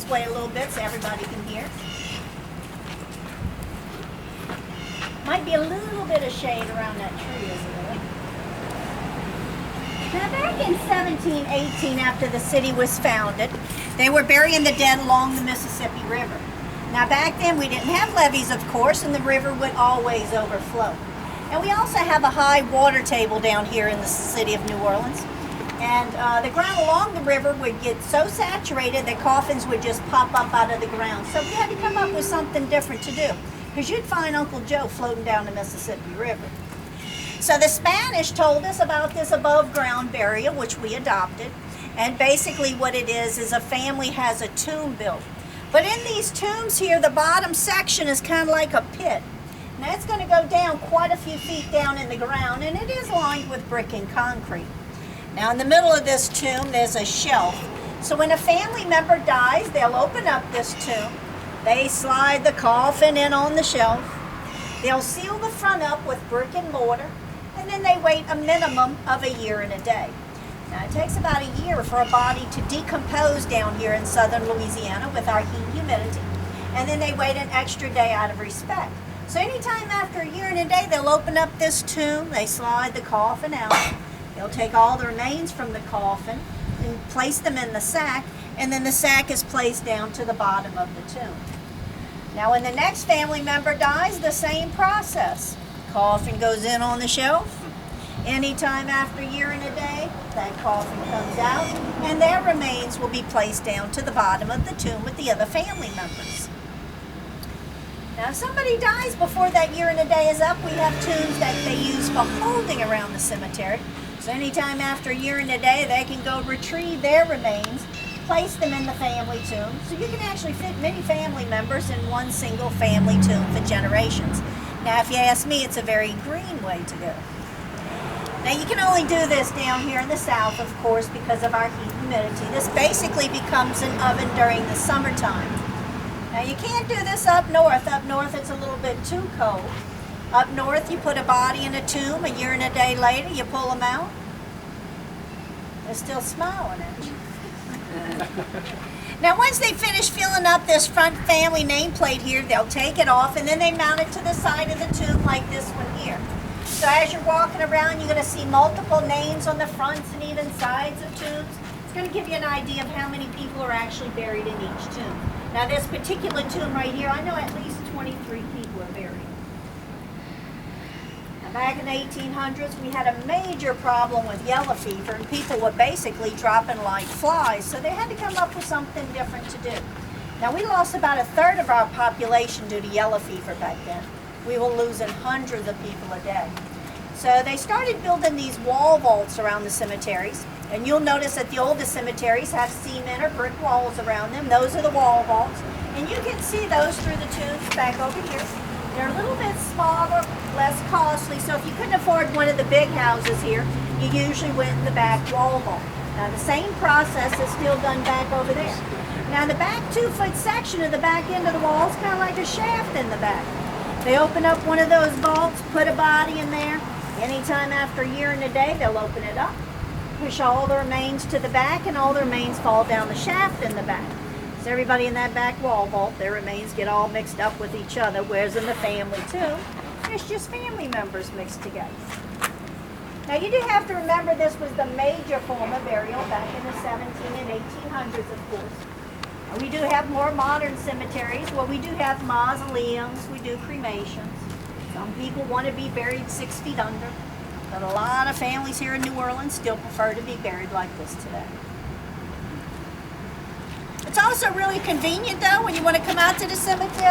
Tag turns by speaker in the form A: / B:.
A: this way a little bit so everybody can hear. Might be a little bit of shade around that tree, isn't it? Now back in 1718, after the city was founded, they were burying the dead along the Mississippi River. Now back then we didn't have levees, of course, and the river would always overflow. And we also have a high water table down here in the city of New Orleans. And the ground along the river would get so saturated that coffins would just pop up out of the ground. So we had to come up with something different to do, because you'd find Uncle Joe floating down the Mississippi River. So the Spanish told us about this above ground burial, which we adopted. And basically what it is a family has a tomb built. But in these tombs here, the bottom section is kind of like a pit. Now it's going to go down quite a few feet down in the ground, and it is lined with brick and concrete. Now in the middle of this tomb, there's a shelf. So when a family member dies, they'll open up this tomb. They slide the coffin in on the shelf. They'll seal the front up with brick and mortar, and then they wait a minimum of a year and a day. Now it takes about a year for a body to decompose down here in southern Louisiana with our heat and humidity, and then they wait an extra day out of respect. So anytime after a year and a day, they'll open up this tomb, they slide the coffin out, they'll take all the remains from the coffin and place them in the sack, and then the sack is placed down to the bottom of the tomb. Now when the next family member dies, the same process. Coffin goes in on the shelf. Anytime after a year and a day, that coffin comes out, and their remains will be placed down to the bottom of the tomb with the other family members. Now if somebody dies before that year and a day is up, we have tombs that they use for holding around the cemetery. So anytime after a year and a day, they can go retrieve their remains, place them in the family tomb. So you can actually fit many family members in one single family tomb for generations. Now if you ask me, it's a very green way to go. Now you can only do this down here in the south, of course, because of our heat and humidity. This basically becomes an oven during the summertime. Now you can't do this up north. Up north it's a little bit too cold. Up north you put a body in a tomb, a year and a day later you pull them out. They're still smiling at you. Now once they finish filling up this front family nameplate here, they'll take it off and then they mount it to the side of the tomb like this one here. So as you're walking around, you're going to see multiple names on the fronts and even sides of tombs. It's going to give you an idea of how many people are actually buried in each tomb. Now this particular tomb right here, I know at least 23 people are buried. Now back in the 1800s, we had a major problem with yellow fever, and people were basically dropping like flies, so they had to come up with something different to do. Now we lost about a third of our population due to yellow fever back then. We were losing hundreds of people a day. So they started building these wall vaults around the cemeteries. And you'll notice that the oldest cemeteries have cement or brick walls around them. Those are the wall vaults. And you can see those through the tombs back over here. They're a little bit smaller, less costly. So if you couldn't afford one of the big houses here, you usually went in the back wall vault. Now the same process is still done back over there. Now the back 2-foot section of the back end of the wall is kind of like a shaft in the back. They open up one of those vaults, put a body in there. Anytime after a year and a day, they'll open it up, push all the remains to the back, and all the remains fall down the shaft in the back. So everybody in that back wall vault, their remains get all mixed up with each other, whereas in the family tomb, it's just family members mixed together. Now you do have to remember this was the major form of burial back in the 17 and 1800s, of course. We do have more modern cemeteries where we do have mausoleums, we do cremations. Some people want to be buried 6 feet under, but a lot of families here in New Orleans still prefer to be buried like this today. It's also really convenient though when you want to come out to the cemetery.